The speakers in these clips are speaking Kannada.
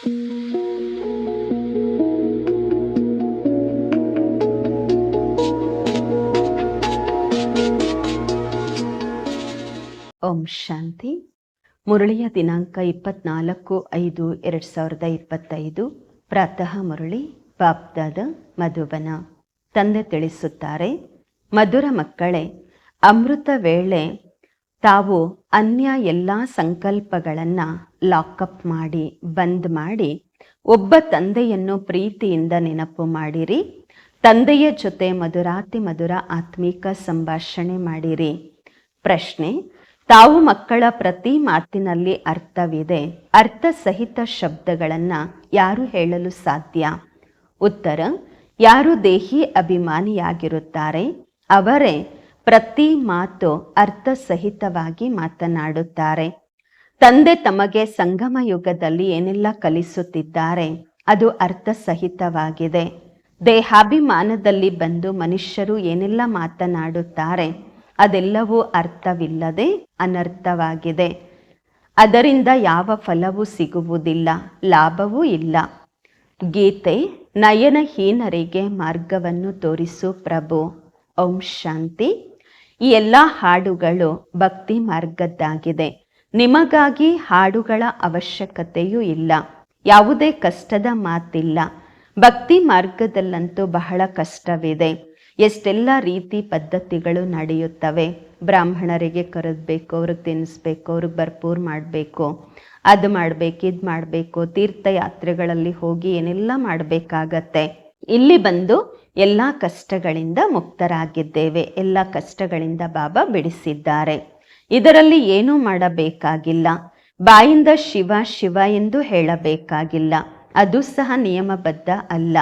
ಓಂ ಶಾಂತಿ. ಮುರಳಿಯ ದಿನಾಂಕ 24/5/2025. ಪ್ರಾತಃ ಮುರಳಿ ಬಾಪ್ದಾದ ಮಧುಬನ. ತಂದೆ ತಿಳಿಸುತ್ತಾರೆ, ಮಧುರ ಮಕ್ಕಳೇ, ಅಮೃತ ವೇಳೆ ತಾವು ಅನ್ಯ ಎಲ್ಲ ಸಂಕಲ್ಪಗಳನ್ನು ಲಾಕಪ್ ಮಾಡಿ ಬಂದ್ ಮಾಡಿ ಒಬ್ಬ ತಂದೆಯನ್ನು ಪ್ರೀತಿಯಿಂದ ನೆನಪು ಮಾಡಿರಿ. ತಂದೆಯ ಜೊತೆ ಮಧುರಾತಿ ಮಧುರ ಆತ್ಮಿಕ ಸಂಭಾಷಣೆ ಮಾಡಿರಿ. ಪ್ರಶ್ನೆ: ತಾವು ಮಕ್ಕಳ ಪ್ರತಿ ಮಾತಿನಲ್ಲಿ ಅರ್ಥವಿದೆ. ಅರ್ಥ ಸಹಿತ ಶಬ್ದಗಳನ್ನು ಯಾರು ಹೇಳಲು ಸಾಧ್ಯ? ಉತ್ತರ: ಯಾರು ದೇಹಿ ಅಭಿಮಾನಿಯಾಗಿರುತ್ತಾರೆ ಅವರೇ ಪ್ರತಿ ಮಾತು ಅರ್ಥ ಸಹಿತವಾಗಿ ಮಾತನಾಡುತ್ತಾರೆ. ತಂದೆ ತಮಗೆ ಸಂಗಮ ಯುಗದಲ್ಲಿ ಏನೆಲ್ಲ ಕಲಿಸುತ್ತಿದ್ದಾರೆ ಅದು ಅರ್ಥ ಸಹಿತವಾಗಿದೆ. ದೇಹಾಭಿಮಾನದಲ್ಲಿ ಬಂದು ಮನುಷ್ಯರು ಏನೆಲ್ಲ ಮಾತನಾಡುತ್ತಾರೆ ಅದೆಲ್ಲವೂ ಅರ್ಥವಿಲ್ಲದೆ ಅನರ್ಥವಾಗಿದೆ. ಅದರಿಂದ ಯಾವ ಫಲವೂ ಸಿಗುವುದಿಲ್ಲ, ಲಾಭವೂ ಇಲ್ಲ. ಗೀತೆ: ನಯನಹೀನರಿಗೆ ಮಾರ್ಗವನ್ನು ತೋರಿಸು ಪ್ರಭು. ಓಂ ಶಾಂತಿ. ಈ ಎಲ್ಲ ಹಾಡುಗಳು ಭಕ್ತಿ ಮಾರ್ಗದ್ದಾಗಿದೆ. ನಿಮಗಾಗಿ ಹಾಡುಗಳ ಅವಶ್ಯಕತೆಯೂ ಇಲ್ಲ. ಯಾವುದೇ ಕಷ್ಟದ ಮಾತಿಲ್ಲ. ಭಕ್ತಿ ಮಾರ್ಗದಲ್ಲಂತೂ ಬಹಳ ಕಷ್ಟವಿದೆ. ಎಷ್ಟೆಲ್ಲ ರೀತಿ ಪದ್ಧತಿಗಳು ನಡೆಯುತ್ತವೆ. ಬ್ರಾಹ್ಮಣರಿಗೆ ಕರೆದಬೇಕು, ಅವ್ರಿಗೆ ತಿನ್ನಿಸ್ಬೇಕು, ಅವ್ರಿಗೆ ಭರ್ಪೂರ್ ಮಾಡಬೇಕು, ಅದು ಮಾಡಬೇಕು, ಇದು ಮಾಡಬೇಕು, ತೀರ್ಥಯಾತ್ರೆಗಳಲ್ಲಿ ಹೋಗಿ ಏನೆಲ್ಲ ಮಾಡಬೇಕಾಗತ್ತೆ. ಇಲ್ಲಿ ಬಂದು ಎಲ್ಲ ಕಷ್ಟಗಳಿಂದ ಮುಕ್ತರಾಗಿದ್ದೇವೆ. ಎಲ್ಲ ಕಷ್ಟಗಳಿಂದ ಬಾಬಾ ಬಿಡಿಸಿದ್ದಾರೆ. ಇದರಲ್ಲಿ ಏನೂ ಮಾಡಬೇಕಾಗಿಲ್ಲ. ಬಾಯಿಂದ ಶಿವ ಶಿವ ಎಂದು ಹೇಳಬೇಕಾಗಿಲ್ಲ. ಅದು ಸಹ ನಿಯಮಬದ್ಧ ಅಲ್ಲ.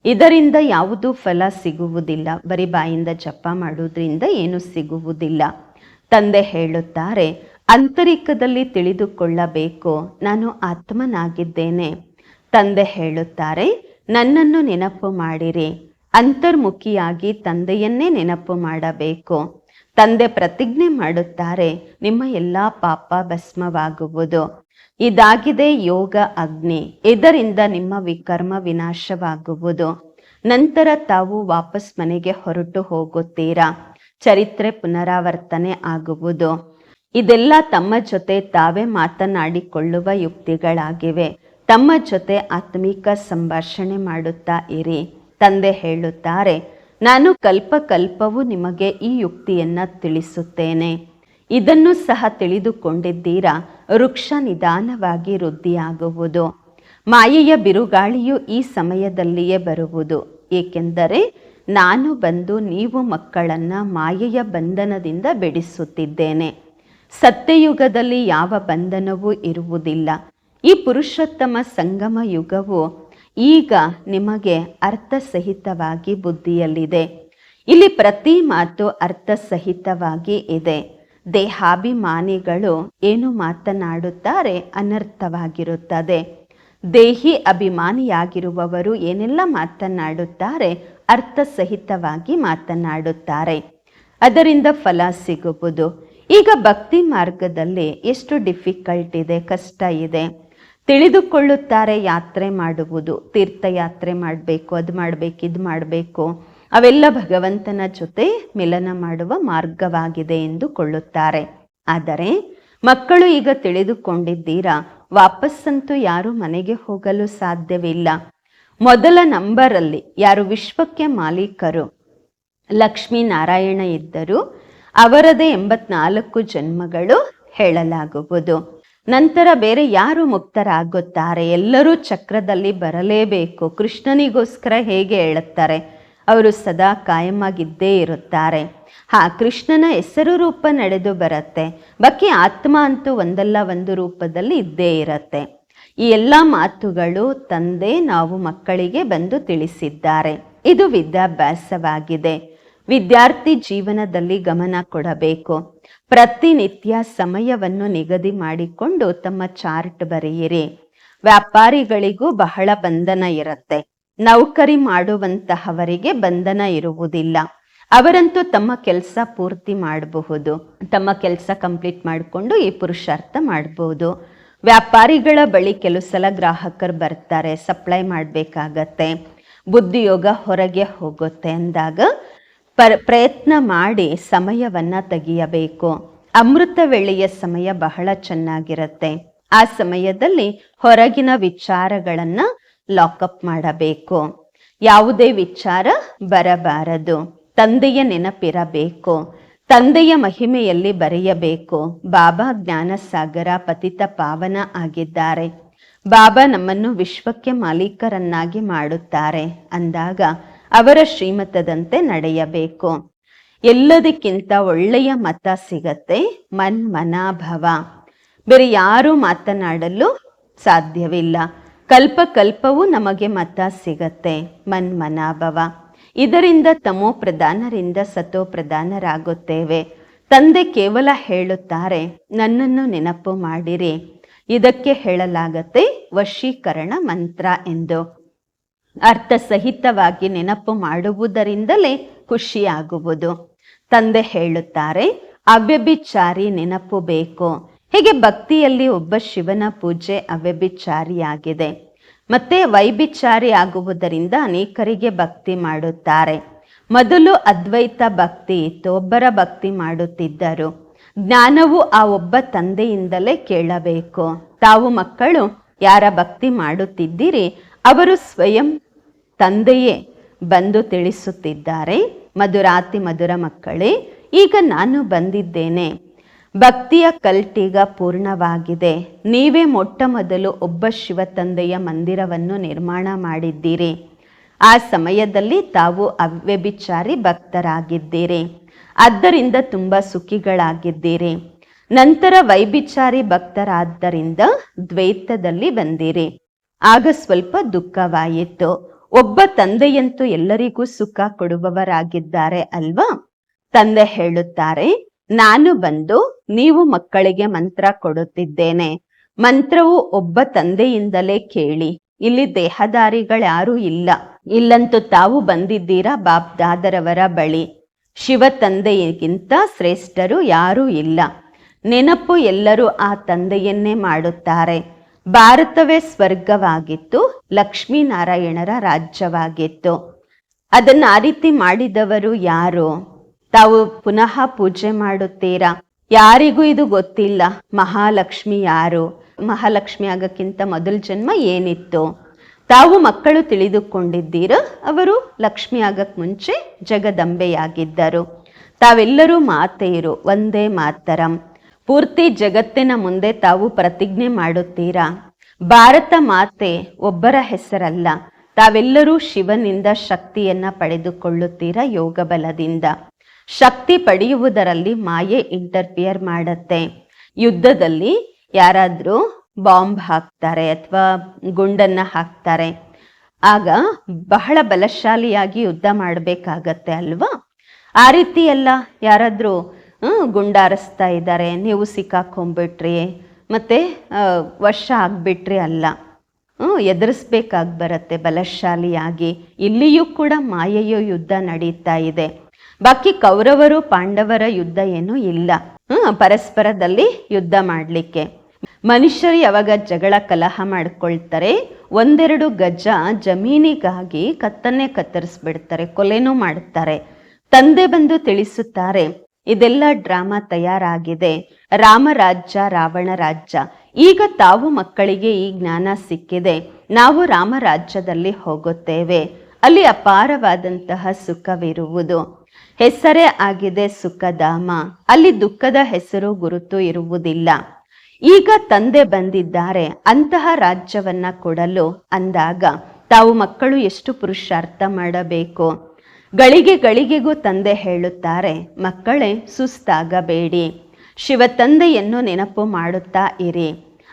ಇದರಿಂದ ಯಾವುದೂ ಫಲ ಸಿಗುವುದಿಲ್ಲ. ಬರೀ ಬಾಯಿಂದ ಜಪ ಮಾಡುವುದರಿಂದ ಏನೂ ಸಿಗುವುದಿಲ್ಲ. ತಂದೆ ಹೇಳುತ್ತಾರೆ, ಆಂತರಿಕದಲ್ಲಿ ತಿಳಿದುಕೊಳ್ಳಬೇಕು, ನಾನು ಆತ್ಮನಾಗಿದ್ದೇನೆ. ತಂದೆ ಹೇಳುತ್ತಾರೆ, ನನ್ನನ್ನು ನೆನಪು ಮಾಡಿರಿ. ಅಂತರ್ಮುಖಿಯಾಗಿ ತಂದೆಯನ್ನೇ ನೆನಪು ಮಾಡಬೇಕು. ತಂದೆ ಪ್ರತಿಜ್ಞೆ ಮಾಡುತ್ತಾರೆ, ನಿಮ್ಮ ಎಲ್ಲ ಪಾಪ ಭಸ್ಮವಾಗುವುದು. ಇದಾಗಿದೆ ಯೋಗ ಅಗ್ನಿ. ಇದರಿಂದ ನಿಮ್ಮ ವಿಕರ್ಮ ವಿನಾಶವಾಗುವುದು. ನಂತರ ತಾವು ವಾಪಸ್ ಮನೆಗೆ ಹೊರಟು ಹೋಗುತ್ತೀರಾ. ಚರಿತ್ರೆ ಪುನರಾವರ್ತನೆ ಆಗುವುದು. ಇದೆಲ್ಲ ತಮ್ಮ ಜೊತೆ ತಾವೇ ಮಾತನಾಡಿಕೊಳ್ಳುವ ಯುಕ್ತಿಗಳಾಗಿವೆ. ತಮ್ಮ ಜೊತೆ ಆತ್ಮಿಕ ಸಂಭಾಷಣೆ ಮಾಡುತ್ತಾ ಇರಿ. ತಂದೆ ಹೇಳುತ್ತಾರೆ, ನಾನು ಕಲ್ಪ ಕಲ್ಪವೂ ನಿಮಗೆ ಈ ಯುಕ್ತಿಯನ್ನ ತಿಳಿಸುತ್ತೇನೆ. ಇದನ್ನು ಸಹ ತಿಳಿದುಕೊಂಡಿದ್ದೀರಾ. ವೃಕ್ಷ ನಿಧಾನವಾಗಿ ವೃದ್ಧಿಯಾಗುವುದು. ಮಾಯೆಯ ಬಿರುಗಾಳಿಯು ಈ ಸಮಯದಲ್ಲಿಯೇ ಬರುವುದು. ಏಕೆಂದರೆ ನಾನು ಬಂದು ನೀವು ಮಕ್ಕಳನ್ನು ಮಾಯೆಯ ಬಂಧನದಿಂದ ಬಿಡಿಸುತ್ತಿದ್ದೇನೆ. ಸತ್ಯಯುಗದಲ್ಲಿ ಯಾವ ಬಂಧನವೂ ಇರುವುದಿಲ್ಲ. ಈ ಪುರುಷೋತ್ತಮ ಸಂಗಮ ಯುಗವು ಈಗ ನಿಮಗೆ ಅರ್ಥಸಹಿತವಾಗಿ ಬುದ್ಧಿಯಲ್ಲಿದೆ. ಇಲ್ಲಿ ಪ್ರತಿ ಮಾತು ಅರ್ಥಸಹಿತವಾಗಿ ಇದೆ. ದೇಹಾಭಿಮಾನಿಗಳು ಏನು ಮಾತನಾಡುತ್ತಾರೆ ಅನರ್ಥವಾಗಿರುತ್ತದೆ. ದೇಹಿ ಅಭಿಮಾನಿಯಾಗಿರುವವರು ಏನೆಲ್ಲ ಮಾತನಾಡುತ್ತಾರೆ ಅರ್ಥಸಹಿತವಾಗಿ ಮಾತನಾಡುತ್ತಾರೆ. ಅದರಿಂದ ಫಲ ಸಿಗುವುದು. ಈಗ ಭಕ್ತಿ ಮಾರ್ಗದಲ್ಲಿ ಎಷ್ಟು ಡಿಫಿಕಲ್ಟ್ ಇದೆ, ಕಷ್ಟ ಇದೆ. ತಿಳಿದುಕೊಳ್ಳುತ್ತಾರೆ ಯಾತ್ರೆ ಮಾಡುವುದು, ತೀರ್ಥಯಾತ್ರೆ ಮಾಡಬೇಕು, ಅದು ಮಾಡಬೇಕು, ಇದು ಮಾಡಬೇಕು, ಅವೆಲ್ಲ ಭಗವಂತನ ಜೊತೆ ಮಿಲನ ಮಾಡುವ ಮಾರ್ಗವಾಗಿದೆ ಎಂದುಕೊಳ್ಳುತ್ತಾರೆ. ಆದರೆ ಮಕ್ಕಳು ಈಗ ತಿಳಿದುಕೊಂಡಿದ್ದೀರಾ, ವಾಪಸ್ಸಂತೂ ಯಾರು ಮನೆಗೆ ಹೋಗಲು ಸಾಧ್ಯವಿಲ್ಲ. ಮೊದಲ ನಂಬರಲ್ಲಿ ಯಾರು ವಿಶ್ವಕ್ಕೆ ಮಾಲೀಕರು ಲಕ್ಷ್ಮೀನಾರಾಯಣ ಇದ್ದರು, ಅವರದೇ 84 ಜನ್ಮಗಳು ಹೇಳಲಾಗುವುದು. ನಂತರ ಬೇರೆ ಯಾರು ಮುಕ್ತರಾಗುತ್ತಾರೆ? ಎಲ್ಲರೂ ಚಕ್ರದಲ್ಲಿ ಬರಲೇಬೇಕು. ಕೃಷ್ಣನಿಗೋಸ್ಕರ ಹೇಗೆ ಹೇಳುತ್ತಾರೆ, ಅವರು ಸದಾ ಕಾಯಮಾಗಿದ್ದೇ ಇರುತ್ತಾರೆ. ಕೃಷ್ಣನ ಹೆಸರು ರೂಪ ನಡೆದು ಬರುತ್ತೆ. ಬಾಕಿ ಆತ್ಮ ಅಂತೂ ಒಂದಲ್ಲ ಒಂದು ರೂಪದಲ್ಲಿ ಇದ್ದೇ ಇರತ್ತೆ. ಈ ಎಲ್ಲ ಮಾತುಗಳು ತಂದೆ ನಾವು ಮಕ್ಕಳಿಗೆ ಬಂದು ತಿಳಿಸಿದ್ದಾರೆ. ಇದು ವಿದ್ಯಾಭ್ಯಾಸವಾಗಿದೆ. ವಿದ್ಯಾರ್ಥಿ ಜೀವನದಲ್ಲಿ ಗಮನ ಕೊಡಬೇಕು. ಪ್ರತಿನಿತ್ಯ ಸಮಯವನ್ನು ನಿಗದಿ ಮಾಡಿಕೊಂಡು ತಮ್ಮ ಚಾರ್ಟ್ ಬರೆಯಿರಿ. ವ್ಯಾಪಾರಿಗಳಿಗೂ ಬಹಳ ಬಂಧನ ಇರುತ್ತೆ. ನೌಕರಿ ಮಾಡುವಂತಹವರಿಗೆ ಬಂಧನ ಇರುವುದಿಲ್ಲ. ಅವರಂತೂ ತಮ್ಮ ಕೆಲಸ ಪೂರ್ತಿ ಮಾಡಬಹುದು. ತಮ್ಮ ಕೆಲಸ ಕಂಪ್ಲೀಟ್ ಮಾಡಿಕೊಂಡು ಈ ಪುರುಷಾರ್ಥ ಮಾಡಬಹುದು. ವ್ಯಾಪಾರಿಗಳ ಬಳಿ ಕೆಲವು ಸಲ ಗ್ರಾಹಕರು ಬರ್ತಾರೆ, ಸಪ್ಲೈ ಮಾಡಬೇಕಾಗತ್ತೆ, ಬುದ್ಧಿಯೋಗ ಹೊರಗೆ ಹೋಗುತ್ತೆ ಅಂದಾಗ ಪ್ರಯತ್ನ ಮಾಡಿ ಸಮಯವನ್ನ ತೆಗೆಯಬೇಕು. ಅಮೃತ ವೇಳೆಯ ಸಮಯ ಬಹಳ ಚೆನ್ನಾಗಿರುತ್ತೆ. ಆ ಸಮಯದಲ್ಲಿ ಹೊರಗಿನ ವಿಚಾರಗಳನ್ನ ಲಾಕಪ್ ಮಾಡಬೇಕು. ಯಾವುದೇ ವಿಚಾರ ಬರಬಾರದು. ತಂದೆಯ ನೆನಪಿರಬೇಕು. ತಂದೆಯ ಮಹಿಮೆಯಲ್ಲಿ ಬರೆಯಬೇಕು. ಬಾಬಾ ಜ್ಞಾನಸಾಗರ ಪತಿತ ಪಾವನ ಆಗಿದ್ದಾರೆ. ಬಾಬಾ ನಮ್ಮನ್ನು ವಿಶ್ವಕ್ಕೆ ಮಾಲೀಕರನ್ನಾಗಿ ಮಾಡುತ್ತಾರೆ ಅಂದಾಗ ಅವರ ಶ್ರೀಮತದಂತೆ ನಡೆಯಬೇಕು. ಎಲ್ಲದಕ್ಕಿಂತ ಒಳ್ಳೆಯ ಮತ ಸಿಗತ್ತೆ ಮನ್ಮನಾಭವ. ಬೇರೆ ಯಾರೂ ಮಾತನಾಡಲು ಸಾಧ್ಯವಿಲ್ಲ. ಕಲ್ಪ ಕಲ್ಪವೂ ನಮಗೆ ಮತ ಸಿಗತ್ತೆ ಮನ್ಮನಾಭವ. ಇದರಿಂದ ತಮೋ ಪ್ರಧಾನರಿಂದ ಸತೋ ಪ್ರಧಾನರಾಗುತ್ತೇವೆ. ತಂದೆ ಕೇವಲ ಹೇಳುತ್ತಾರೆ, ನನ್ನನ್ನು ನೆನಪು ಮಾಡಿರಿ. ಇದಕ್ಕೆ ಹೇಳಲಾಗತ್ತೆ ವಶೀಕರಣ ಮಂತ್ರ ಎಂದು. ಅರ್ಥ ಸಹಿತವಾಗಿ ನೆನಪು ಮಾಡುವುದರಿಂದಲೇ ಖುಷಿಯಾಗುವುದು. ತಂದೆ ಹೇಳುತ್ತಾರೆ, ಅವ್ಯಭಿಚಾರಿ ನೆನಪು ಬೇಕು. ಹೀಗೆ ಭಕ್ತಿಯಲ್ಲಿ ಒಬ್ಬ ಶಿವನ ಪೂಜೆ ಅವ್ಯಭಿಚಾರಿಯಾಗಿದೆ. ಮತ್ತೆ ವೈಭಿಚಾರಿ ಆಗುವುದರಿಂದ ಅನೇಕರಿಗೆ ಭಕ್ತಿ ಮಾಡುತ್ತಾರೆ. ಮೊದಲು ಅದ್ವೈತ ಭಕ್ತಿ ಇತ್ತು, ಒಬ್ಬರ ಭಕ್ತಿ ಮಾಡುತ್ತಿದ್ದರು. ಜ್ಞಾನವು ಆ ಒಬ್ಬ ತಂದೆಯಿಂದಲೇ ಕೇಳಬೇಕು. ತಾವು ಮಕ್ಕಳು ಯಾರ ಭಕ್ತಿ ಮಾಡುತ್ತಿದ್ದೀರಿ ಅವರು ಸ್ವಯಂ ತಂದೆಯೇ ಬಂದು ತಿಳಿಸುತ್ತಿದ್ದಾರೆ, ಮಧುರಾತಿ ಮಧುರ ಮಕ್ಕಳೇ, ಈಗ ನಾನು ಬಂದಿದ್ದೇನೆ. ಭಕ್ತಿಯ ಕಲ್ಟೀಗ ಪೂರ್ಣವಾಗಿದೆ. ನೀವೇ ಮೊಟ್ಟ ಮೊದಲು ಒಬ್ಬ ಶಿವ ತಂದೆಯ ಮಂದಿರವನ್ನು ನಿರ್ಮಾಣ ಮಾಡಿದ್ದೀರಿ. ಆ ಸಮಯದಲ್ಲಿ ತಾವು ಅವ್ಯಭಿಚಾರಿ ಭಕ್ತರಾಗಿದ್ದೀರಿ. ಆದ್ದರಿಂದ ತುಂಬ ಸುಖಿಗಳಾಗಿದ್ದೀರಿ. ನಂತರ ವೈಭಿಚಾರಿ ಭಕ್ತರಾದ್ದರಿಂದ ದ್ವೈತದಲ್ಲಿ ಬಂದಿರಿ. ಆಗ ಸ್ವಲ್ಪ ದುಃಖವಾಯಿತು. ಒಬ್ಬ ತಂದೆಯಂತೂ ಎಲ್ಲರಿಗೂ ಸುಖ ಕೊಡುವವರಾಗಿದ್ದಾರೆ ಅಲ್ವಾ? ತಂದೆ ಹೇಳುತ್ತಾರೆ, ನಾನು ಬಂದು ನೀವು ಮಕ್ಕಳಿಗೆ ಮಂತ್ರ ಕೊಡುತ್ತಿದ್ದೇನೆ. ಮಂತ್ರವು ಒಬ್ಬ ತಂದೆಯಿಂದಲೇ ಕೇಳಿ. ಇಲ್ಲಿ ದೇಹದಾರಿಗಳ್ಯಾರೂ ಇಲ್ಲ. ಇಲ್ಲಂತೂ ತಾವು ಬಂದಿದ್ದೀರಾ ಬಾಪ್ ದಾದರವರ ಬಳಿ. ಶಿವ ತಂದೆಗಿಂತ ಶ್ರೇಷ್ಠರು ಯಾರೂ ಇಲ್ಲ. ನೆನಪು ಎಲ್ಲರೂ ಆ ತಂದೆಯನ್ನೇ ಮಾಡುತ್ತಾರೆ. ಭಾರತವೇ ಸ್ವರ್ಗವಾಗಿತ್ತು, ಲಕ್ಷ್ಮೀನಾರಾಯಣರ ರಾಜ್ಯವಾಗಿತ್ತು. ಅದನ್ನು ಆ ರೀತಿ ಮಾಡಿದವರು ಯಾರು? ತಾವು ಪುನಃ ಪೂಜೆ ಮಾಡುತ್ತೀರಾ? ಯಾರಿಗೂ ಇದು ಗೊತ್ತಿಲ್ಲ. ಮಹಾಲಕ್ಷ್ಮಿ ಯಾರು? ಮಹಾಲಕ್ಷ್ಮಿ ಆಗಕ್ಕಿಂತ ಮೊದಲ ಜನ್ಮ ಏನಿತ್ತು? ತಾವು ಮಕ್ಕಳು ತಿಳಿದುಕೊಂಡಿದ್ದೀರ, ಅವರು ಲಕ್ಷ್ಮಿ ಆಗಕ್ ಮುಂಚೆ ಜಗದಂಬೆಯಾಗಿದ್ದರು. ತಾವೆಲ್ಲರೂ ಮಾತೆಯರು, ಒಂದೇ ಮಾತರಂ. ಪೂರ್ತಿ ಜಗತ್ತಿನ ಮುಂದೆ ತಾವು ಪ್ರತಿಜ್ಞೆ ಮಾಡುತ್ತೀರಾ. ಭಾರತ ಮಾತೆ ಒಬ್ಬರ ಹೆಸರಲ್ಲ, ತಾವೆಲ್ಲರೂ ಶಿವನಿಂದ ಶಕ್ತಿಯನ್ನ ಪಡೆದುಕೊಳ್ಳುತ್ತೀರಾ ಯೋಗ ಬಲದಿಂದ. ಶಕ್ತಿ ಪಡೆಯುವುದರಲ್ಲಿ ಮಾಯೆ ಇಂಟರ್ಫಿಯರ್ ಮಾಡತ್ತೆ. ಯುದ್ಧದಲ್ಲಿ ಯಾರಾದ್ರೂ ಬಾಂಬ್ ಹಾಕ್ತಾರೆ ಅಥವಾ ಗುಂಡನ್ನ ಹಾಕ್ತಾರೆ, ಆಗ ಬಹಳ ಬಲಶಾಲಿಯಾಗಿ ಯುದ್ಧ ಮಾಡಬೇಕಾಗತ್ತೆ ಅಲ್ವಾ? ಆ ರೀತಿ ಎಲ್ಲ ಯಾರಾದ್ರೂ ಗುಂಡಾರಿಸ್ತಾ ಇದ್ದಾರೆ, ನೀವು ಸಿಕ್ಕಾಕೊಂಡ್ಬಿಟ್ರಿ ಮತ್ತೆ ವಶ ಆಗ್ಬಿಟ್ರಿ ಅಲ್ಲ, ಎದುರಿಸ್ಬೇಕಾಗಿ ಬರುತ್ತೆ ಬಲಶಾಲಿಯಾಗಿ. ಇಲ್ಲಿಯೂ ಕೂಡ ಮಾಯೆಯೋ ಯುದ್ಧ ನಡೀತಾ ಇದೆ. ಬಾಕಿ ಕೌರವರು ಪಾಂಡವರ ಯುದ್ಧ ಏನೂ ಇಲ್ಲ ಪರಸ್ಪರದಲ್ಲಿ ಯುದ್ಧ ಮಾಡಲಿಕ್ಕೆ. ಮನುಷ್ಯರು ಯಾವಾಗ ಜಗಳ ಕಲಹ ಮಾಡ್ಕೊಳ್ತಾರೆ, ಒಂದೆರಡು ಗಜ ಜಮೀನಿಗಾಗಿ ಕತ್ತನ್ನೇ ಕತ್ತರಿಸ್ಬಿಡ್ತಾರೆ, ಕೊಲೆನೂ ಮಾಡ್ತಾರೆ. ತಂದೆ ಬಂದು ತಿಳಿಸುತ್ತಾರೆ, ಇದೆಲ್ಲ ಡ್ರಾಮಾ ತಯಾರಾಗಿದೆ. ರಾಮ ರಾಜ್ಯ ರಾವಣ ರಾಜ್ಯ. ಈಗ ತಾವು ಮಕ್ಕಳಿಗೆ ಈ ಜ್ಞಾನ ಸಿಕ್ಕಿದೆ. ನಾವು ರಾಮ ರಾಜ್ಯದಲ್ಲಿ ಹೋಗುತ್ತೇವೆ. ಅಲ್ಲಿ ಅಪಾರವಾದಂತಹ ಸುಖವಿರುವುದು. ಹೆಸರೇ ಆಗಿದೆ ಸುಖಧಾಮ. ಅಲ್ಲಿ ದುಃಖದ ಹೆಸರು ಗುರುತು ಇರುವುದಿಲ್ಲ. ಈಗ ತಂದೆ ಬಂದಿದ್ದಾರೆ ಅಂತಹ ರಾಜ್ಯವನ್ನ ಕೊಡಲು ಅಂದಾಗ ತಾವು ಮಕ್ಕಳು ಎಷ್ಟು ಪುರುಷಾರ್ಥ ಮಾಡಬೇಕು. ಗಳಿಗೆ ಗಳಿಗೆಗೂ ತಂದೆ ಹೇಳುತ್ತಾರೆ, ಮಕ್ಕಳೇ ಸುಸ್ತಾಗಬೇಡಿ, ಶಿವ ತಂದೆಯನ್ನು ನೆನಪು ಮಾಡುತ್ತಾ ಇರಿ.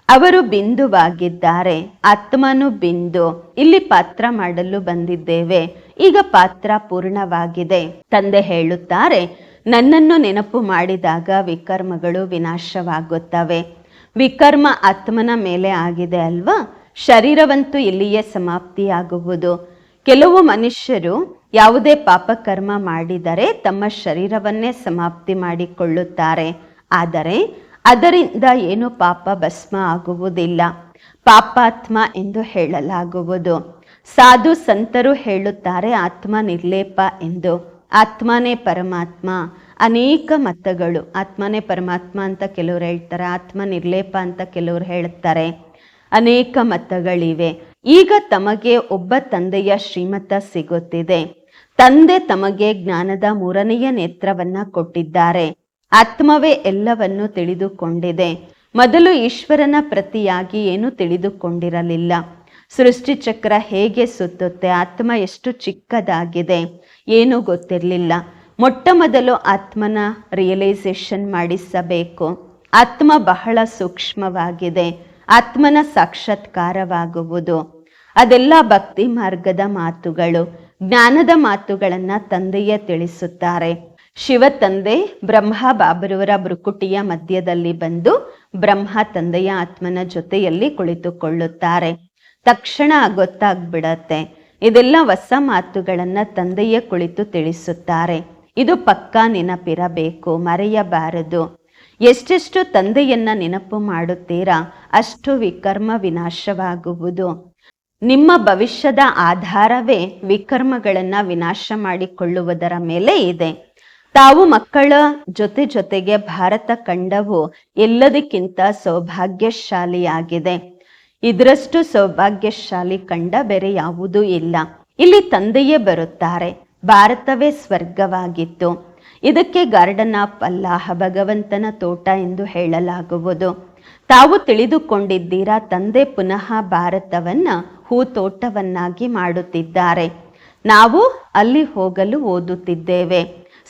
ಅವರು ಬಿಂದುವಾಗಿದ್ದಾರೆ, ಆತ್ಮನು ಬಿಂದು. ಇಲ್ಲಿ ಪಾತ್ರ ಮಾಡಲು ಬಂದಿದ್ದೇವೆ. ಈಗ ಪಾತ್ರ ಪೂರ್ಣವಾಗಿದೆ. ತಂದೆ ಹೇಳುತ್ತಾರೆ, ನನ್ನನ್ನು ನೆನಪು ಮಾಡಿದಾಗ ವಿಕರ್ಮಗಳು ವಿನಾಶವಾಗುತ್ತವೆ. ವಿಕರ್ಮ ಆತ್ಮನ ಮೇಲೆ ಆಗಿದೆ ಅಲ್ವಾ? ಶರೀರವಂತೂ ಇಲ್ಲಿಯೇ ಸಮಾಪ್ತಿಯಾಗುವುದು. ಕೆಲವು ಮನುಷ್ಯರು ಯಾವುದೇ ಪಾಪಕರ್ಮ ಮಾಡಿದರೆ ತಮ್ಮ ಶರೀರವನ್ನೇ ಸಮಾಪ್ತಿ ಮಾಡಿಕೊಳ್ಳುತ್ತಾರೆ. ಆದರೆ ಅದರಿಂದ ಏನು ಪಾಪ ಭಸ್ಮ ಆಗುವುದಿಲ್ಲ. ಪಾಪಾತ್ಮ ಎಂದು ಹೇಳಲಾಗುವುದು. ಸಾಧು ಸಂತರು ಹೇಳುತ್ತಾರೆ ಆತ್ಮ ನಿರ್ಲೇಪ ಎಂದು. ಆತ್ಮನೇ ಪರಮಾತ್ಮ. ಅನೇಕ ಮತಗಳು, ಆತ್ಮನೇ ಪರಮಾತ್ಮ ಅಂತ ಕೆಲವರು ಹೇಳ್ತಾರೆ, ಆತ್ಮ ನಿರ್ಲೇಪ ಅಂತ ಕೆಲವರು ಹೇಳ್ತಾರೆ. ಅನೇಕ ಮತಗಳಿವೆ. ಈಗ ತಮಗೆ ಒಬ್ಬ ತಂದೆಯ ಶ್ರೀಮತ ಸಿಗುತ್ತಿದೆ. ತಂದೆ ತಮಗೆ ಜ್ಞಾನದ 3ನೆಯ ನೇತ್ರವನ್ನ ಕೊಟ್ಟಿದ್ದಾರೆ. ಆತ್ಮವೇ ಎಲ್ಲವನ್ನು ತಿಳಿದುಕೊಂಡಿದೆ. ಮೊದಲು ಈಶ್ವರನ ಪ್ರತಿಯಾಗಿ ಏನು ತಿಳಿದುಕೊಂಡಿರಲಿಲ್ಲ. ಸೃಷ್ಟಿ ಚಕ್ರ ಹೇಗೆ ಸುತ್ತುತ್ತೆ, ಆತ್ಮ ಎಷ್ಟು ಚಿಕ್ಕದಾಗಿದೆ ಏನೂ ಗೊತ್ತಿರಲಿಲ್ಲ. ಮೊಟ್ಟ ಮೊದಲು ಆತ್ಮನ ರಿಯಲೈಸೇಷನ್ ಮಾಡಿಸಬೇಕು. ಆತ್ಮ ಬಹಳ ಸೂಕ್ಷ್ಮವಾಗಿದೆ. ಆತ್ಮನ ಸಾಕ್ಷಾತ್ಕಾರವಾಗುವುದು ಅದೆಲ್ಲ ಭಕ್ತಿ ಮಾರ್ಗದ ಮಾತುಗಳು, ಜ್ಞಾನದ ಮಾತುಗಳನ್ನ ತಂದೆಯೇ ತಿಳಿಸುತ್ತಾರೆ. ಶಿವ ತಂದೆ ಬ್ರಹ್ಮ ಬಾಬರವರ ಭ್ರುಕುಟಿಯ ಮಧ್ಯದಲ್ಲಿ ಬಂದು ಬ್ರಹ್ಮ ತಂದೆಯ ಆತ್ಮನ ಜೊತೆಯಲ್ಲಿ ಕುಳಿತುಕೊಳ್ಳುತ್ತಾರೆ. ತಕ್ಷಣ ಗೊತ್ತಾಗ್ಬಿಡತ್ತೆ. ಇದೆಲ್ಲ ಹೊಸ ಮಾತುಗಳನ್ನ ತಂದೆಯೇ ಕುಳಿತು ತಿಳಿಸುತ್ತಾರೆ. ಇದು ಪಕ್ಕಾ ನೆನಪಿರಬೇಕು, ಮರೆಯಬಾರದು. ಎಷ್ಟೆಷ್ಟು ತಂದೆಯನ್ನ ನೆನಪು ಮಾಡುತ್ತೀರಾ ಅಷ್ಟು ವಿಕರ್ಮ ವಿನಾಶವಾಗುವುದು. ನಿಮ್ಮ ಭವಿಷ್ಯದ ಆಧಾರವೇ ವಿಕರ್ಮಗಳನ್ನ ವಿನಾಶ ಮಾಡಿಕೊಳ್ಳುವುದರ ಮೇಲೆ ಇದೆ. ತಾವು ಮಕ್ಕಳ ಜೊತೆಗೆ ಭಾರತ ಖಂಡವು ಎಲ್ಲದಕ್ಕಿಂತ ಸೌಭಾಗ್ಯಶಾಲಿಯಾಗಿದೆ. ಇದರಷ್ಟು ಸೌಭಾಗ್ಯಶಾಲಿ ಖಂಡ ಬೇರೆ ಯಾವುದೂ ಇಲ್ಲ. ಇಲ್ಲಿ ತಂದೆಯೇ ಬರುತ್ತಾರೆ. ಭಾರತವೇ ಸ್ವರ್ಗವಾಗಿತ್ತು. ಇದಕ್ಕೆ ಗಾರ್ಡನ್ ಆಫ್ ಅಲ್ಲಾಹ್, ಭಗವಂತನ ತೋಟ ಎಂದು ಹೇಳಲಾಗುವುದು. ತಾವು ತಿಳಿದುಕೊಂಡಿದ್ದೀರಾ, ತಂದೆ ಪುನಃ ಭಾರತವನ್ನ ಹೂತೋಟವನ್ನಾಗಿ ಮಾಡುತ್ತಿದ್ದಾರೆ. ನಾವು ಅಲ್ಲಿ ಹೋಗಲು ಓದುತ್ತಿದ್ದೇವೆ.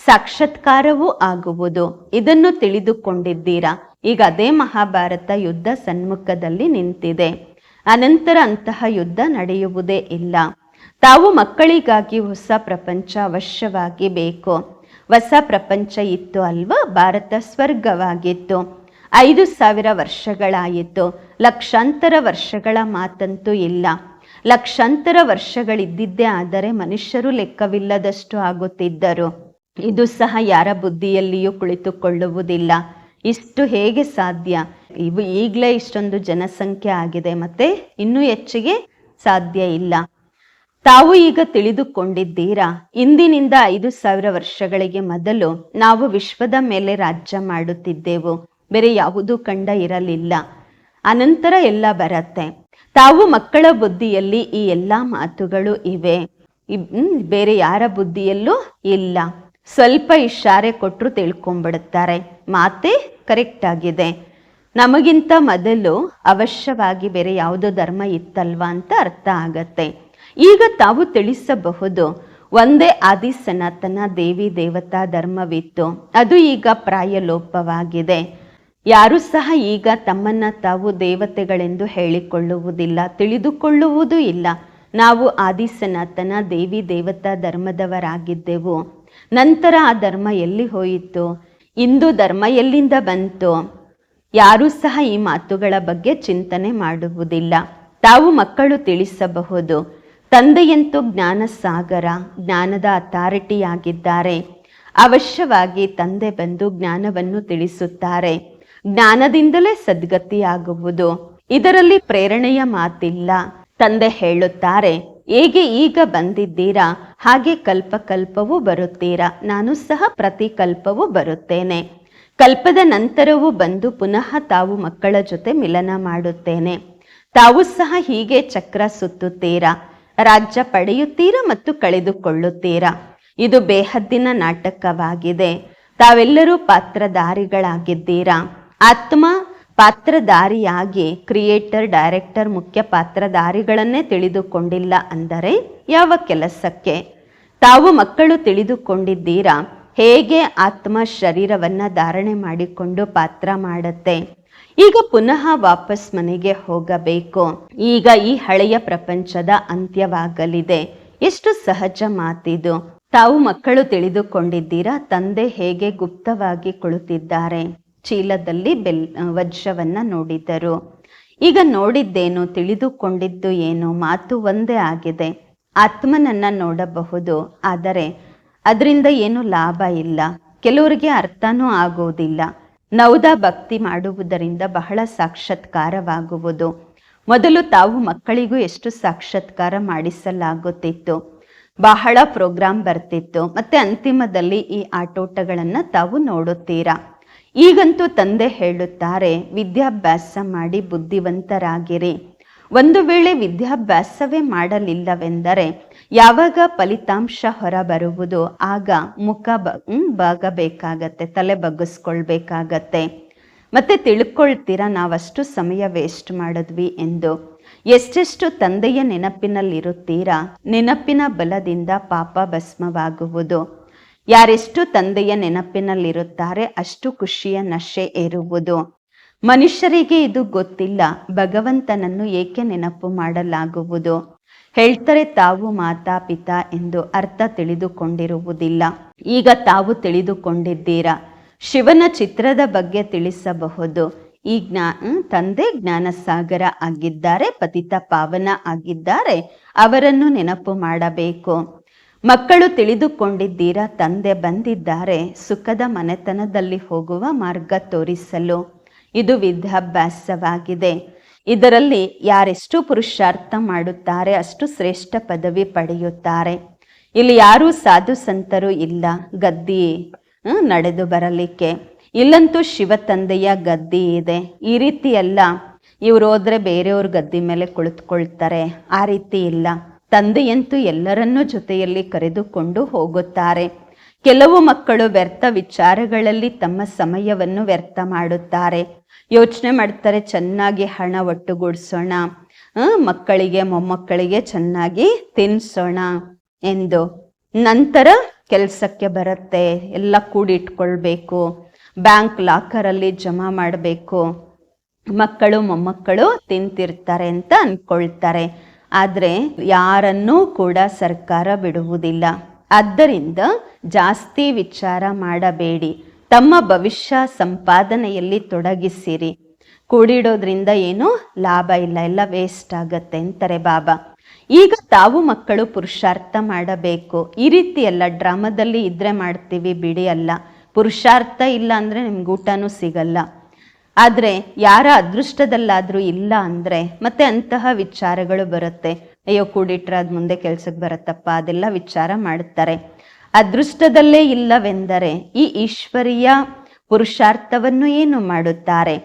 ಸಾಕ್ಷಾತ್ಕಾರವೂ ಆಗುವುದು. ಇದನ್ನು ತಿಳಿದುಕೊಂಡಿದ್ದೀರಾ. ಈಗ ಅದೇ ಮಹಾಭಾರತ ಯುದ್ಧ ಸನ್ಮುಖದಲ್ಲಿ ನಿಂತಿದೆ. ಅನಂತರ ಅಂತಹ ಯುದ್ಧ ನಡೆಯುವುದೇ ಇಲ್ಲ. ತಾವು ಮಕ್ಕಳಿಗಾಗಿ ಹೊಸ ಪ್ರಪಂಚ ಅವಶ್ಯವಾಗಿ ಬೇಕು. ಹೊಸ ಪ್ರಪಂಚ ಇತ್ತು ಅಲ್ವಾ, ಭಾರತ ಸ್ವರ್ಗವಾಗಿತ್ತು. 5000 ವರ್ಷಗಳಾಯಿತು. ಲಕ್ಷಾಂತರ ವರ್ಷಗಳ ಮಾತಂತೂ ಇಲ್ಲ. ಲಕ್ಷಾಂತರ ವರ್ಷಗಳಿದ್ದಿದ್ದೇ ಆದರೆ ಮನುಷ್ಯರು ಲೆಕ್ಕವಿಲ್ಲದಷ್ಟು ಆಗುತ್ತಿದ್ದರು. ಇದು ಸಹ ಯಾರ ಬುದ್ಧಿಯಲ್ಲಿಯೂ ಕುಳಿತುಕೊಳ್ಳುವುದಿಲ್ಲ. ಇಷ್ಟು ಹೇಗೆ ಸಾಧ್ಯ? ಈಗಲೇ ಇಷ್ಟೊಂದು ಜನಸಂಖ್ಯೆ ಆಗಿದೆ, ಮತ್ತೆ ಇನ್ನೂ ಹೆಚ್ಚಿಗೆ ಸಾಧ್ಯ ಇಲ್ಲ. ತಾವು ಈಗ ತಿಳಿದುಕೊಂಡಿದ್ದೀರಾ, ಇಂದಿನಿಂದ 5000 ವರ್ಷಗಳಿಗೆ ಮೊದಲು ನಾವು ವಿಶ್ವದ ಮೇಲೆ ರಾಜ್ಯ ಮಾಡುತ್ತಿದ್ದೆವು. ಬೇರೆ ಯಾವುದೂ ಖಂಡ ಇರಲಿಲ್ಲ. ಅನಂತರ ಎಲ್ಲ ಬರತ್ತೆ. ತಾವು ಮಕ್ಕಳ ಬುದ್ಧಿಯಲ್ಲಿ ಈ ಎಲ್ಲ ಮಾತುಗಳು ಇವೆ. ಬೇರೆ ಯಾರ ಬುದ್ಧಿಯಲ್ಲೂ ಇಲ್ಲ. ಸ್ವಲ್ಪ ಇಶಾರೆ ಕೊಟ್ಟರು ತಿಳ್ಕೊಂಡ್ಬಿಡುತ್ತಾರೆ. ಮಾತೇ ಕರೆಕ್ಟ್ ಆಗಿದೆ. ನಮಗಿಂತ ಮೊದಲು ಅವಶ್ಯವಾಗಿ ಬೇರೆ ಯಾವುದೋ ಧರ್ಮ ಇತ್ತಲ್ವಾ ಅಂತ ಅರ್ಥ ಆಗತ್ತೆ. ಈಗ ತಾವು ತಿಳಿಸಬಹುದು, ಒಂದೇ ಆದಿ ಸನಾತನ ದೇವಿ ದೇವತಾ ಧರ್ಮವಿತ್ತು. ಅದು ಈಗ ಪ್ರಾಯಲೋಪವಾಗಿದೆ. ಯಾರೂ ಸಹ ಈಗ ತಮ್ಮನ್ನ ತಾವು ದೇವತೆಗಳೆಂದು ಹೇಳಿಕೊಳ್ಳುವುದಿಲ್ಲ, ತಿಳಿದುಕೊಳ್ಳುವುದೂ ಇಲ್ಲ. ನಾವು ಆದಿ ಸನಾತನ ದೇವಿ ದೇವತಾ ಧರ್ಮದವರಾಗಿದ್ದೆವು. ನಂತರ ಆ ಧರ್ಮ ಎಲ್ಲಿ ಹೋಯಿತು? ಹಿಂದೂ ಧರ್ಮ ಎಲ್ಲಿಂದ ಬಂತು? ಯಾರೂ ಸಹ ಈ ಮಾತುಗಳ ಬಗ್ಗೆ ಚಿಂತನೆ ಮಾಡುವುದಿಲ್ಲ. ತಾವು ಮಕ್ಕಳು ತಿಳಿಸಬಹುದು, ತಂದೆಯಂತೂ ಜ್ಞಾನ ಸಾಗರ, ಜ್ಞಾನದ ಅಥಾರಿಟಿಯಾಗಿದ್ದಾರೆ. ಅವಶ್ಯವಾಗಿ ತಂದೆ ಬಂದು ಜ್ಞಾನವನ್ನು ತಿಳಿಸುತ್ತಾರೆ. ಜ್ಞಾನದಿಂದಲೇ ಸದ್ಗತಿಯಾಗುವುದು. ಇದರಲ್ಲಿ ಪ್ರೇರಣೆಯ ಮಾತಿಲ್ಲ. ತಂದೆ ಹೇಳುತ್ತಾರೆ, ಹೇಗೆ ಈಗ ಬಂದಿದ್ದೀರಾ ಹಾಗೆ ಕಲ್ಪಕಲ್ಪವೂ ಬರುತ್ತೀರಾ. ನಾನು ಸಹ ಪ್ರತಿ ಕಲ್ಪವೂ ಬರುತ್ತೇನೆ. ಕಲ್ಪದ ನಂತರವೂ ಬಂದು ಪುನಃ ತಾವು ಮಕ್ಕಳ ಜೊತೆ ಮಿಲನ ಮಾಡುತ್ತೇನೆ. ತಾವು ಸಹ ಹೀಗೆ ಚಕ್ರ ಸುತ್ತುತ್ತೀರಾ, ರಾಜ್ಯ ಪಡೆಯುತ್ತೀರಾ ಮತ್ತು ಕಳೆದುಕೊಳ್ಳುತ್ತೀರಾ. ಇದು ಬೇಹದ್ದಿನ ನಾಟಕವಾಗಿದೆ. ತಾವೆಲ್ಲರೂ ಪಾತ್ರಧಾರಿಗಳಾಗಿದ್ದೀರಾ. ಆತ್ಮ ಪಾತ್ರಧಾರಿಯಾಗಿ ಕ್ರಿಯೇಟರ್, ಡೈರೆಕ್ಟರ್, ಮುಖ್ಯ ಪಾತ್ರಧಾರಿಗಳನ್ನೇ ತಿಳಿದುಕೊಂಡಿಲ್ಲ ಅಂದರೆ ಯಾವ ಕೆಲಸಕ್ಕೆ? ತಾವು ಮಕ್ಕಳು ತಿಳಿದುಕೊಂಡಿದ್ದೀರಾ ಹೇಗೆ ಆತ್ಮ ಶರೀರವನ್ನ ಧಾರಣೆ ಮಾಡಿಕೊಂಡು ಪಾತ್ರ ಮಾಡುತ್ತೆ. ಈಗ ಪುನಃ ವಾಪಸ್ ಮನೆಗೆ ಹೋಗಬೇಕು. ಈಗ ಈ ಹಳೆಯ ಪ್ರಪಂಚದ ಅಂತ್ಯವಾಗಲಿದೆ. ಎಷ್ಟು ಸಹಜ ಮಾತಿದು. ತಾವು ಮಕ್ಕಳು ತಿಳಿದುಕೊಂಡಿದ್ದೀರಾ ತಂದೆ ಹೇಗೆ ಗುಪ್ತವಾಗಿ ಕುಳಿತಿದ್ದಾರೆ. ಚೀಲದಲ್ಲಿ ವಜ್ರವನ್ನ ನೋಡಿದ್ದರು. ಈಗ ನೋಡಿದ್ದೇನು, ತಿಳಿದುಕೊಂಡಿದ್ದು ಏನು? ಮಾತು ಒಂದೇ ಆಗಿದೆ. ಆತ್ಮನನ್ನ ನೋಡಬಹುದು, ಆದರೆ ಅದರಿಂದ ಏನು ಲಾಭ ಇಲ್ಲ. ಕೆಲವರಿಗೆ ಅರ್ಥನೂ ಆಗೋದಿಲ್ಲ. ನವದಾ ಭಕ್ತಿ ಮಾಡುವುದರಿಂದ ಬಹಳ ಸಾಕ್ಷಾತ್ಕಾರವಾಗುವುದು. ಮೊದಲು ತಾವು ಮಕ್ಕಳಿಗೂ ಎಷ್ಟು ಸಾಕ್ಷಾತ್ಕಾರ ಮಾಡಿಸಲಾಗುತ್ತಿತ್ತು, ಬಹಳ ಪ್ರೋಗ್ರಾಂ ಬರ್ತಿತ್ತು. ಮತ್ತೆ ಅಂತಿಮದಲ್ಲಿ ಈ ಆಟೋಟಗಳನ್ನು ತಾವು ನೋಡುತ್ತೀರಾ. ಈಗಂತೂ ತಂದೆ ಹೇಳುತ್ತಾರೆ, ವಿದ್ಯಾಭ್ಯಾಸ ಮಾಡಿ ಬುದ್ಧಿವಂತರಾಗಿರಿ. ಒಂದು ವೇಳೆ ವಿದ್ಯಾಭ್ಯಾಸವೇ ಮಾಡಲಿಲ್ಲವೆಂದರೆ ಯಾವಾಗ ಫಲಿತಾಂಶ ಹೊರಬರುವುದು ಆಗ ಮುಖ ಬಾಗಬೇಕಾಗತ್ತೆ, ತಲೆ ಬಗ್ಗಿಸ್ಕೊಳ್ಬೇಕಾಗತ್ತೆ. ಮತ್ತೆ ತಿಳ್ಕೊಳ್ತೀರಾ ನಾವಷ್ಟು ಸಮಯ ವೇಸ್ಟ್ ಮಾಡಿದ್ವಿ ಎಂದು. ಎಷ್ಟೆಷ್ಟು ತಂದೆಯ ನೆನಪಿನಲ್ಲಿರುತ್ತೀರಾ, ನೆನಪಿನ ಬಲದಿಂದ ಪಾಪ ಭಸ್ಮವಾಗುವುದು. ಯಾರೆಷ್ಟು ತಂದೆಯ ನೆನಪಿನಲ್ಲಿರುತ್ತಾರೆ ಅಷ್ಟು ಖುಷಿಯ ನಶೆ ಏರುವುದು. ಮನುಷ್ಯರಿಗೆ ಇದು ಗೊತ್ತಿಲ್ಲ, ಭಗವಂತನನ್ನು ಏಕೆ ನೆನಪು ಮಾಡಲಾಗುವುದು. ಹೇಳ್ತಾರೆ ತಾವು ಮಾತಾ ಪಿತಾ ಎಂದು, ಅರ್ಥ ತಿಳಿದುಕೊಂಡಿರುವುದಿಲ್ಲ. ಈಗ ತಾವು ತಿಳಿದುಕೊಂಡಿದ್ದೀರಾ. ಶಿವನ ಚಿತ್ರದ ಬಗ್ಗೆ ತಿಳಿಸಬಹುದು. ಈ ತಂದೆ ಜ್ಞಾನಸಾಗರ ಆಗಿದ್ದಾರೆ, ಪತಿತ ಪಾವನ ಆಗಿದ್ದಾರೆ, ಅವರನ್ನು ನೆನಪು ಮಾಡಬೇಕು. ಮಕ್ಕಳು ತಿಳಿದುಕೊಂಡಿದ್ದೀರಾ, ತಂದೆ ಬಂದಿದ್ದಾರೆ ಸುಖದ ಮನೆತನದಲ್ಲಿ ಹೋಗುವ ಮಾರ್ಗ ತೋರಿಸಲು. ಇದು ವಿದ್ಯಾಭ್ಯಾಸವಾಗಿದೆ. ಇದರಲ್ಲಿ ಯಾರೆಷ್ಟು ಪುರುಷಾರ್ಥ ಮಾಡುತ್ತಾರೆ ಅಷ್ಟು ಶ್ರೇಷ್ಠ ಪದವಿ ಪಡೆಯುತ್ತಾರೆ. ಇಲ್ಲಿ ಯಾರೂ ಸಾಧು ಸಂತರು ಇಲ್ಲ ಗದ್ದಿ ನಡೆದು ಬರಲಿಕ್ಕೆ. ಇಲ್ಲಂತೂ ಶಿವ ತಂದೆಯ ಗದ್ದಿ ಇದೆ. ಈ ರೀತಿ ಎಲ್ಲ ಇವ್ರು ಹೋದ್ರೆ ಬೇರೆಯವ್ರ ಗದ್ದಿ ಮೇಲೆ ಕುಳಿತುಕೊಳ್ತಾರೆ, ಆ ರೀತಿ ಇಲ್ಲ. ತಂದೆಯಂತೂ ಎಲ್ಲರನ್ನೂ ಜೊತೆಯಲ್ಲಿ ಕರೆದುಕೊಂಡು ಹೋಗುತ್ತಾರೆ. ಕೆಲವು ಮಕ್ಕಳು ವ್ಯರ್ಥ ವಿಚಾರಗಳಲ್ಲಿ ತಮ್ಮ ಸಮಯವನ್ನು ವ್ಯರ್ಥ ಮಾಡುತ್ತಾರೆ. ಯೋಚನೆ ಮಾಡ್ತಾರೆ, ಚೆನ್ನಾಗಿ ಹಣ ಒಟ್ಟುಗೂಡಿಸೋಣ, ಮಕ್ಕಳಿಗೆ ಮೊಮ್ಮಕ್ಕಳಿಗೆ ಚೆನ್ನಾಗಿ ತಿನ್ನಿಸೋಣ ಎಂದು. ನಂತರ ಕೆಲಸಕ್ಕೆ ಬರುತ್ತೆ, ಎಲ್ಲ ಕೂಡಿಟ್ಕೊಳ್ಬೇಕು, ಬ್ಯಾಂಕ್ ಲಾಕರಲ್ಲಿ ಜಮಾ ಮಾಡಬೇಕು, ಮಕ್ಕಳು ಮೊಮ್ಮಕ್ಕಳು ತಿಂತಿರ್ತಾರೆ ಅಂತ ಅಂದ್ಕೊಳ್ತಾರೆ. ಆದರೆ ಯಾರನ್ನೂ ಕೂಡ ಸರ್ಕಾರ ಬಿಡುವುದಿಲ್ಲ. ಆದ್ದರಿಂದ ಜಾಸ್ತಿ ವಿಚಾರ ಮಾಡಬೇಡಿ, ತಮ್ಮ ಭವಿಷ್ಯ ಸಂಪಾದನೆಯಲ್ಲಿ ತೊಡಗಿಸಿರಿ. ಕೂಡಿಡೋದ್ರಿಂದ ಏನು ಲಾಭ ಇಲ್ಲ, ಎಲ್ಲ ವೇಸ್ಟ್ ಆಗತ್ತೆ ಅಂತಾರೆ ಬಾಬಾ. ಈಗ ತಾವು ಮಕ್ಕಳು ಪುರುಷಾರ್ಥ ಮಾಡಬೇಕು. ಈ ರೀತಿ ಎಲ್ಲ ಡ್ರಾಮಾದಲ್ಲಿ ಇದ್ರೆ ಮಾಡ್ತೀವಿ ಬಿಡಿ ಅಲ್ಲ. ಪುರುಷಾರ್ಥ ಇಲ್ಲ ಅಂದರೆ ನಿಮ್ಗೆ ಊಟನೂ ಸಿಗಲ್ಲ. ಆದರೆ ಯಾರ ಅದೃಷ್ಟದಲ್ಲಾದರೂ ಇಲ್ಲ ಅಂದರೆ ಮತ್ತೆ ಅಂತಹ ವಿಚಾರಗಳು ಬರುತ್ತೆ. ಅಯ್ಯೋ ಕೂಡಿಟ್ರೆ ಅದು ಮುಂದೆ ಕೆಲ್ಸಕ್ಕೆ ಬರುತ್ತಪ್ಪ, ಅದೆಲ್ಲ ವಿಚಾರ ಮಾಡ್ತಾರೆ. ಅದೃಷ್ಟದಲ್ಲೇ ಇಲ್ಲವೆಂದರೆ ಈ ಈಶ್ವರೀಯ ಪುರುಷಾರ್ಥವನ್ನು ಏನು ಮಾಡುತ್ತಾರೆ?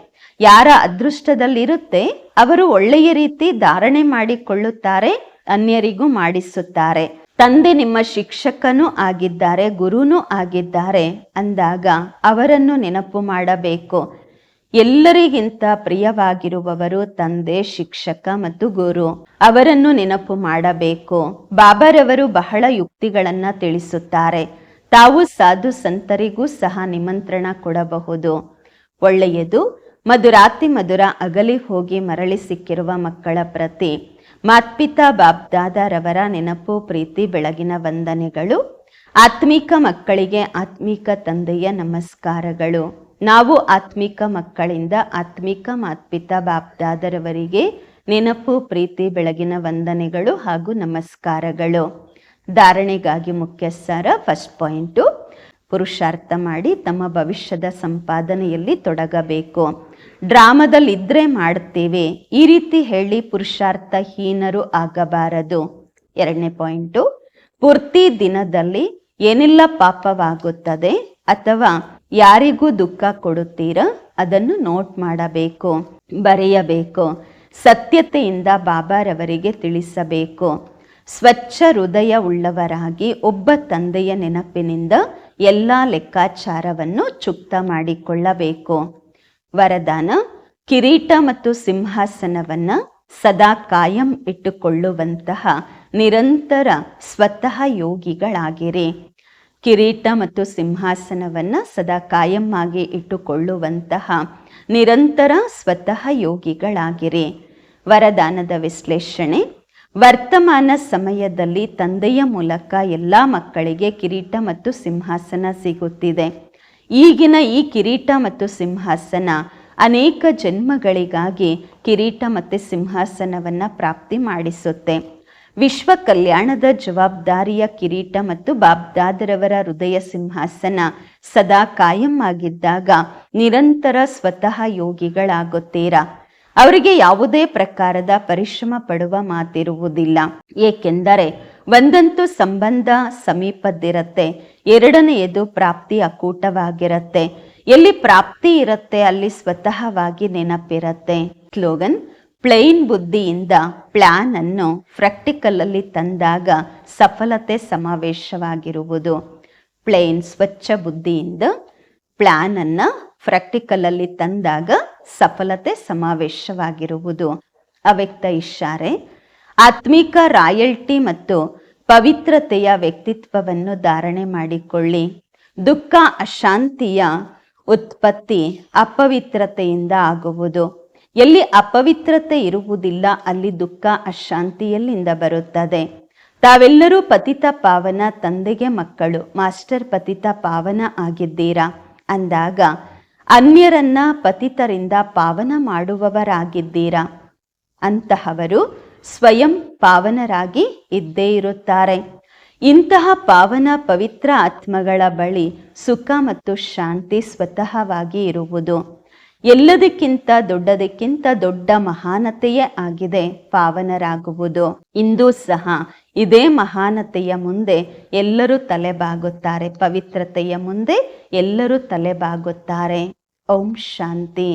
ಯಾರ ಅದೃಷ್ಟದಲ್ಲಿರುತ್ತೆ ಅವರು ಒಳ್ಳೆಯ ರೀತಿ ಧಾರಣೆ ಮಾಡಿಕೊಳ್ಳುತ್ತಾರೆ, ಅನ್ಯರಿಗೂ ಮಾಡಿಸುತ್ತಾರೆ. ತಂದೆ ನಿಮ್ಮ ಶಿಕ್ಷಕನೂ ಆಗಿದ್ದಾರೆ, ಗುರುನೂ ಆಗಿದ್ದಾರೆ ಅಂದಾಗ ಅವರನ್ನು ನೆನಪು ಮಾಡಬೇಕು. ಎಲ್ಲರಿಗಿಂತ ಪ್ರಿಯವಾಗಿರುವವರು ತಂದೆ, ಶಿಕ್ಷಕ ಮತ್ತು ಗುರು. ಅವರನ್ನು ನೆನಪು ಮಾಡಬೇಕು. ಬಾಬಾರವರು ಬಹಳ ಯುಕ್ತಿಗಳನ್ನ ತಿಳಿಸುತ್ತಾರೆ. ತಾವು ಸಾಧು ಸಂತರಿಗೂ ಸಹ ನಿಮಂತ್ರಣ ಕೊಡಬಹುದು. ಒಳ್ಳೆಯದು. ಮಧುರಾತಿ ಮಧುರ ಅಗಲಿ ಹೋಗಿ ಮರಳಿ ಸಿಕ್ಕಿರುವ ಮಕ್ಕಳ ಪ್ರತಿ ಮಾತ್ಪಿತಾ ಬಾಬ್ದಾದರವರ ನೆನಪು, ಪ್ರೀತಿ, ಬೆಳಗಿನ ವಂದನೆಗಳು. ಆತ್ಮಿಕ ಮಕ್ಕಳಿಗೆ ಆತ್ಮಿಕ ತಂದೆಯ ನಮಸ್ಕಾರಗಳು. ನಾವು ಆತ್ಮಿಕ ಮಕ್ಕಳಿಂದ ಆತ್ಮಿಕ ಮಾತ್ಪಿತಾ ಬಾಬ್ದಾದರವರಿಗೆ ನೆನಪು, ಪ್ರೀತಿ, ಬೆಳಗಿನ ವಂದನೆಗಳು ಹಾಗೂ ನಮಸ್ಕಾರಗಳು. ಧಾರಣೆಗಾಗಿ ಮುಖ್ಯ ಸಾರ. ಫಸ್ಟ್ ಪಾಯಿಂಟು, ಪುರುಷಾರ್ಥ ಮಾಡಿ ತಮ್ಮ ಭವಿಷ್ಯದ ಸಂಪಾದನೆಯಲ್ಲಿ ತೊಡಗಬೇಕು. ಡ್ರಾಮಾದಲ್ಲಿದ್ದರೆ ಮಾಡ್ತೀವಿ ಈ ರೀತಿ ಹೇಳಿ ಪುರುಷಾರ್ಥಹೀನರು ಆಗಬಾರದು. ಎರಡನೇ ಪಾಯಿಂಟು, ಪೂರ್ತಿ ದಿನದಲ್ಲಿ ಏನೆಲ್ಲ ಪಾಪವಾಗುತ್ತದೆ ಅಥವಾ ಯಾರಿಗೂ ದುಃಖ ಕೊಡುತ್ತೀರಾ ಅದನ್ನು ನೋಟ್ ಮಾಡಬೇಕು, ಬರೆಯಬೇಕು. ಸತ್ಯತೆಯಿಂದ ಬಾಬಾರವರಿಗೆ ತಿಳಿಸಬೇಕು. ಸ್ವಚ್ಛ ಹೃದಯ ಉಳ್ಳವರಾಗಿ ಒಬ್ಬ ತಂದೆಯ ನೆನಪಿನಿಂದ ಎಲ್ಲ ಲೆಕ್ಕಾಚಾರವನ್ನು ಚುಕ್ತ ಮಾಡಿಕೊಳ್ಳಬೇಕು. ವರದಾನ: ಕಿರೀಟ ಮತ್ತು ಸಿಂಹಾಸನವನ್ನ ಸದಾ ಕಾಯಂ ಇಟ್ಟುಕೊಳ್ಳುವಂತಹ ನಿರಂತರ ಸ್ವತಃ ಯೋಗಿಗಳಾಗಿರಿ. ಕಿರೀಟ ಮತ್ತು ಸಿಂಹಾಸನವನ್ನ ಸದಾ ಕಾಯಂ ಆಗಿ ಇಟ್ಟುಕೊಳ್ಳುವಂತಹ ನಿರಂತರ ಸ್ವತಃ ಯೋಗಿಗಳಾಗಿರಿ. ವರದಾನದ ವಿಶ್ಲೇಷಣೆ: ವರ್ತಮಾನ ಸಮಯದಲ್ಲಿ ತಂದೆಯ ಮೂಲಕ ಎಲ್ಲ ಮಕ್ಕಳಿಗೆ ಕಿರೀಟ ಮತ್ತು ಸಿಂಹಾಸನ ಸಿಗುತ್ತಿದೆ. ಈಗಿನ ಈ ಕಿರೀಟ ಮತ್ತು ಸಿಂಹಾಸನ ಅನೇಕ ಜನ್ಮಗಳಿಗಾಗಿ ಕಿರೀಟ ಮತ್ತು ಸಿಂಹಾಸನವನ್ನು ಪ್ರಾಪ್ತಿ ಮಾಡಿಸುತ್ತೆ. ವಿಶ್ವ ಕಲ್ಯಾಣದ ಜವಾಬ್ದಾರಿಯ ಕಿರೀಟ ಮತ್ತು ಬಾಬ್ದಾದರವರ ಹೃದಯ ಸಿಂಹಾಸನ ಸದಾ ಕಾಯಂ ಆಗಿದ್ದಾಗ ನಿರಂತರ ಸ್ವತಃ ಯೋಗಿಗಳಾಗುತ್ತೀರಾ. ಅವರಿಗೆ ಯಾವುದೇ ಪ್ರಕಾರದ ಪರಿಶ್ರಮ ಪಡುವ ಮಾತಿರುವುದಿಲ್ಲ. ಏಕೆಂದರೆ ಒಂದಂತೂ ಸಂಬಂಧ ಸಮೀಪದ್ದಿರತ್ತೆ, ಎರಡನೆಯದು ಪ್ರಾಪ್ತಿ ಅಕೂಟವಾಗಿರತ್ತೆ. ಎಲ್ಲಿ ಪ್ರಾಪ್ತಿ ಇರತ್ತೆ ಅಲ್ಲಿ ಸ್ವತಃವಾಗಿ ನೆನಪಿರತ್ತೆ. ಸ್ಲೋಗನ್: ಪ್ಲೇನ್ ಬುದ್ಧಿಯಿಂದ ಪ್ಲಾನ್ ಅನ್ನು ಪ್ರಾಕ್ಟಿಕಲ್ ಅಲ್ಲಿ ತಂದಾಗ ಸಫಲತೆ ಸಮಾವೇಶವಾಗಿರುವುದು. ಪ್ಲೇನ್ ಸ್ವಚ್ಛ ಬುದ್ಧಿಯಿಂದ ಪ್ಲಾನ್ ಅನ್ನ ಪ್ರಾಕ್ಟಿಕಲ್ ಅಲ್ಲಿ ತಂದಾಗ ಸಫಲತೆ ಸಮಾವೇಶವಾಗಿರುವುದು. ಅವ್ಯಕ್ತ ಇಶಾರೆ: ಆತ್ಮಿಕ ರಾಯಲ್ಟಿ ಮತ್ತು ಪವಿತ್ರತೆಯ ವ್ಯಕ್ತಿತ್ವವನ್ನು ಧಾರಣೆ ಮಾಡಿಕೊಳ್ಳಿ. ದುಃಖ ಅಶಾಂತಿಯ ಉತ್ಪತ್ತಿ ಅಪವಿತ್ರತೆಯಿಂದ ಆಗುವುದು. ಎಲ್ಲಿ ಅಪವಿತ್ರತೆ ಇರುವುದಿಲ್ಲ ಅಲ್ಲಿ ದುಃಖ ಅಶಾಂತಿಯಲ್ಲಿಂದ ಬರುತ್ತದೆ. ತಾವೆಲ್ಲರೂ ಪತಿತ ಪಾವನ ತಂದೆಗೆ ಮಕ್ಕಳು, ಮಾಸ್ಟರ್ ಪತಿತ ಪಾವನ ಆಗಿದ್ದೀರಾ ಅಂದಾಗ ಅನ್ಯರನ್ನ ಪತಿತರಿಂದ ಪಾವನ ಮಾಡುವವರಾಗಿದ್ದೀರಾ. ಅಂತಹವರು ಸ್ವಯಂ ಪಾವನರಾಗಿ ಇದ್ದೇ ಇರುತ್ತಾರೆ. ಇಂತಹ ಪಾವನ ಪವಿತ್ರ ಆತ್ಮಗಳ ಬಳಿ ಸುಖ ಮತ್ತು ಶಾಂತಿ ಸ್ವತಃವಾಗಿ ಇರುವುದು. ಎಲ್ಲದಕ್ಕಿಂತ ದೊಡ್ಡ ಮಹಾನತೆಯೇ ಆಗಿದೆ ಪಾವನರಾಗುವುದು. ಇಂದೂ ಸಹ ಇದೇ ಮಹಾನತೆಯ ಮುಂದೆ ಎಲ್ಲರೂ ತಲೆಬಾಗುತ್ತಾರೆ. ಪವಿತ್ರತೆಯ ಮುಂದೆ ಎಲ್ಲರೂ ತಲೆಬಾಗುತ್ತಾರೆ. ಓಂ ಶಾಂತಿ.